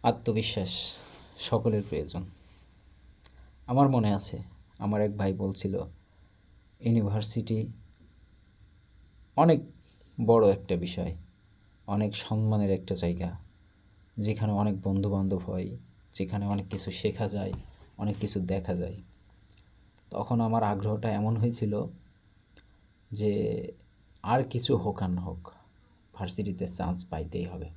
আত্মবিশ্বাস সকলের প্রয়োজন। আমার মনে আছে আমার এক ভাই বলছিল ইউনিভার্সিটি অনেক বড় একটা বিষয়, অনেক সম্মানের একটা জায়গা, যেখানে অনেক বন্ধুবান্ধব হয়, যেখানে অনেক কিছু শেখা যায়, অনেক কিছু দেখা যায়। তখন আমার আগ্রহটা এমন হয়েছিল যে আর কিছু হোক আর না হোক ভার্সিটিতে চান্স পাইতেই হবে,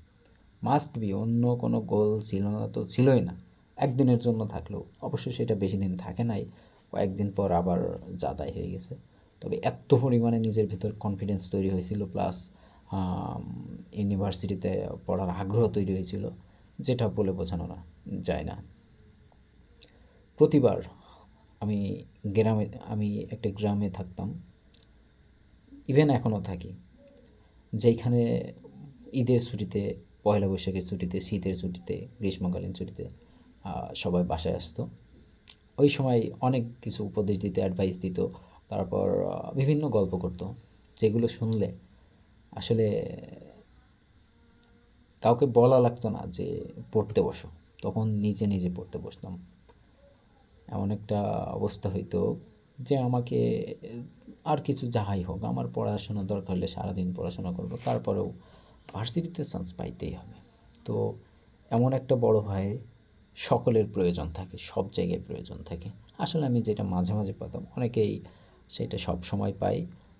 মাস্ট বি। অন্য কোনো গোল ছিল না, তো ছিলই না। একদিনের জন্য থাকলেও অবশ্যই সেটা বেশি দিন থাকে নাই, কয়েকদিন পর আবার যাতাই হয়ে গেছে। তবে এত পরিমাণে নিজের ভিতর কনফিডেন্স তৈরি হয়েছিল, প্লাস ইউনিভার্সিটিতে পড়ার আগ্রহ তৈরি হয়েছিল, যেটা বলে বোঝানো না যায় না। প্রতিবার আমি গ্রামে আমি একটা গ্রামে থাকতাম, ইভেন এখনও থাকি, যেখানে ঈদের ছুটিতে, পয়লা বৈশাখের ছুটিতে, শীতের ছুটিতে, গ্রীষ্মকালীন ছুটিতে সবাই বাসায় আসতো। ওই সময় অনেক কিছু উপদেশ দিত, অ্যাডভাইস দিত, তারপর বিভিন্ন গল্প করতো, যেগুলো শুনলে আসলে কাউকে বলা লাগতো না যে পড়তে বসো, তখন নিজে নিজে পড়তে বসতাম। এমন একটা অবস্থা হইতো যে আমাকে আর কিছু যাহাই হোক, আমার পড়াশোনা দরকার হলে সারাদিন পড়াশোনা করবো, তারপরেও ভার্সিটিতে চান্স পাইতেই হবে। তো এমন একটা বড় ভাই সকলের প্রয়োজন থাকে, সব জায়গায় প্রয়োজন থাকে। আসলে আমি যেটা মাঝে মাঝে পেতাম, অনেকেই সেটা সব সময় পাই,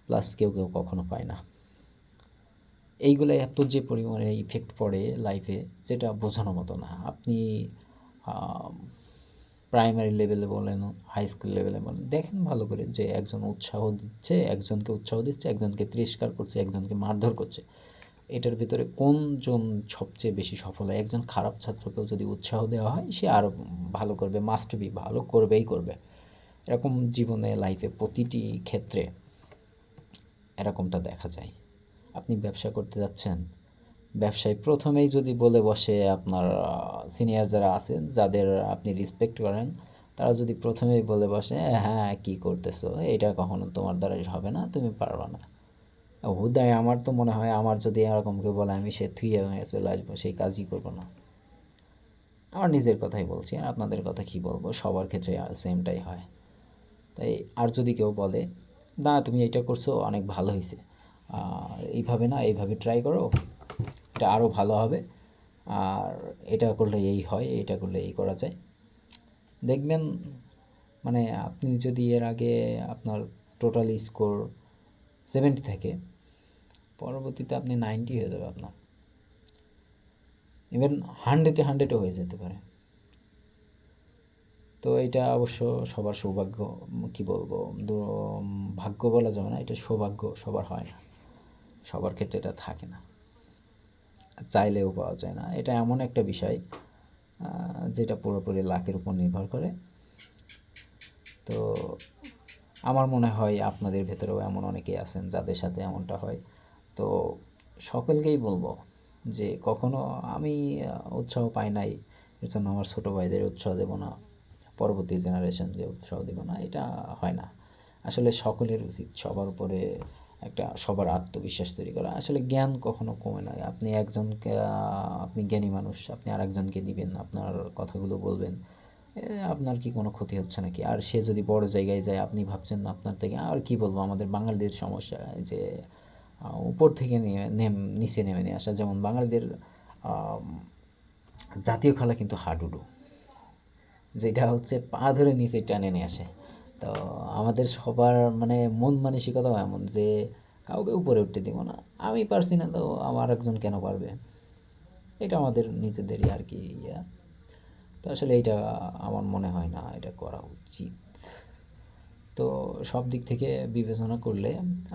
প্লাস কেউ কেউ কখনো পায় না। এইগুলো এত যে পরিমাণে ইফেক্ট পড়ে লাইফে, যেটা বোঝানোর মতো না। আপনি প্রাইমারি লেভেলে বলেন, হাই স্কুল লেভেলে বলেন, দেখেন ভালো করে যে একজন উৎসাহ দিচ্ছে, একজনকে তিরস্কার করছে, একজনকে মারধর করছে, এটার ভিতরে কোনজন সবচেয়ে বেশি সফল হয়? একজন খারাপ ছাত্রকেও যদি উৎসাহ দেওয়া হয়, সে আরও ভালো করবে, মাস্ট বি ভালো করবেই করবে। এরকম জীবনে, লাইফে প্রতিটি ক্ষেত্রে এরকমটা দেখা যায়। আপনি ব্যবসা করতে যাচ্ছেন, ব্যবসায় প্রথমেই যদি বলে বসে আপনার সিনিয়র যারা আছেন, যাদের আপনি রেসপেক্ট করেন, তারা যদি প্রথমেই বলে বসে, হ্যাঁ কী করতেছো, এটা কখনো তোমার দ্বারাই হবে না, তুমি পারবা না। হুদায় আমার তো মনে হয়, আমার যদি এরকম কেউ বলে, আমি সে থুয়ে হয়ে চলে আসবো, সেই কাজই করবো না। আমার নিজের কথাই বলছি, আর আপনাদের কথা কী বলবো, সবার ক্ষেত্রে সেমটাই হয়। তাই আর যদি কেউ বলে, না তুমি এইটা করছো অনেক ভালো হয়েছে, এইভাবে না, এইভাবে ট্রাই করো, এটা আরও ভালো হবে, আর এটা করলে এই হয়, এটা করলে এই করা যায়, দেখবেন মানে আপনি যদি এর আগে আপনার টোটাল স্কোর 70 থাকে, পরবর্তীতে আপনি 90 হয়ে যাবে আপনার, ইভেন 100-এ হয়ে যেতে পারে। তো এটা অবশ্য সবার সৌভাগ্য, কি বলবো, ভাগ্য বলা যাবে না, এটা সৌভাগ্য, সবার হয় না, সবার ক্ষেত্রে এটা থাকে না, চাইলেও পাওয়া যায় না। এটা এমন একটা বিষয় যেটা পুরোপুরি লাকের উপর নির্ভর করে। তো আমার মনে হয় আপনাদের ভেতরেও এমন অনেকেই আছেন যাদের সাথে এমনটা হয়। তো সকলকেই বলবো যে কখনো আমি উৎসাহ পাই নাই, এর জন্য আমার ছোটো ভাইদের উৎসাহ দেবো না, পরবর্তী জেনারেশনকে উৎসাহ দেবো না, এটা হয় না। আসলে সকলের উচিত সবার উপরে একটা, সবার আত্মবিশ্বাস তৈরি করা। আসলে জ্ঞান কখনো কমে না। আপনি একজনকে, আপনি জ্ঞানী মানুষ, আপনি আরেকজনকে দিবেন, আপনার কথাগুলো বলবেন, আপনার কি কোনো ক্ষতি হচ্ছে নাকি? আর সে যদি বড় জায়গায় যায়, আপনি ভাবছেন আপনার থেকে, আর কি বলবো, আমাদের বাঙালিদের সমস্যা যে উপর থেকে নিচে নেমে নিয়ে আসা। যেমন বাঙালিদের জাতীয় খেলা কিন্তু হাডুডু, যেটা হচ্ছে পা ধরে নিচে টেনে নিয়ে আসে। তো আমাদের সবার মানে মন মানসিকতাও এমন যে কাউকে উপরে উঠতে দিব না, আমি পারছি না তো আমার একজন কেন পারবে, এটা আমাদের নিজেদেরই আর কি ইয়া। তো আসলে এইটা আমার মনে হয় না এটা করা উচিত। তো সব দিক থেকে বিবেচনা করলে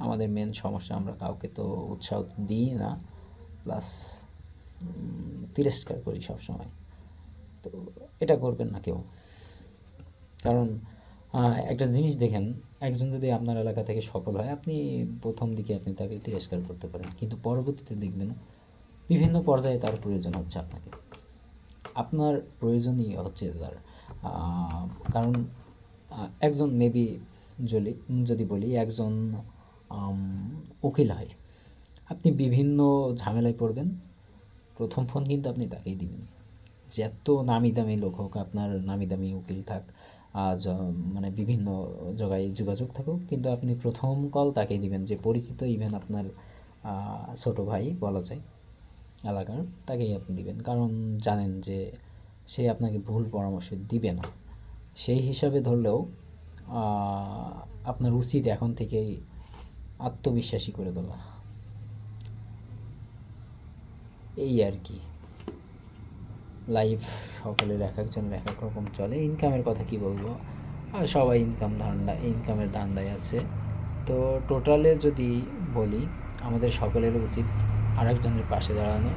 আমাদের মেন সমস্যা, আমরা কাউকে তো উৎসাহ দিই না, প্লাস তিরস্কার করি সবসময়। তো এটা করবেন না কেউ, কারণ একটা জিনিস দেখেন, একজন যদি আপনার এলাকা থেকে সফল হয়, আপনি প্রথম দিকে আপনি তাকে তিরস্কার করতে পারেন, কিন্তু পরবর্তীতে দেখবেন বিভিন্ন পর্যায়ে তার প্রয়োজন হচ্ছে আপনাকে, আপনার প্রয়োজনই হচ্ছে তার। কারণ একজন মেবি যদি বলি, একজন উকিল হয়, আপনি বিভিন্ন ঝামেলায় পড়বেন, প্রথম ফোন কিন্তু আপনি তাকেই দিবেন, যত নামি দামি লোক হোক, আপনার নামি দামি উকিল থাক, মানে বিভিন্ন জায়গায় যোগাযোগ থাকুক, কিন্তু আপনি প্রথম কল তাকেই দিবেন যে পরিচিত, ইভেন আপনার ছোটো ভাই বলা যায় এলাকার, তাকেই আপনি দিবেন। কারণ জানেন যে সে আপনাকে ভুল পরামর্শ দিবে না। সেই হিসাবে ধরলেও আপনার উচিত এখন থেকেই আত্মবিশ্বাসী করে তোলা। এই আর কি। লাইফ সকলের এক একজনের এক এক রকম চলে। ইনকামের কথা কি বলবো, সবাই ইনকামের ধান্দায় আছে। তো টোটালে যদি বলি, আমাদের সকলের উচিত আরেকজনের পাশে দাঁড়ানো,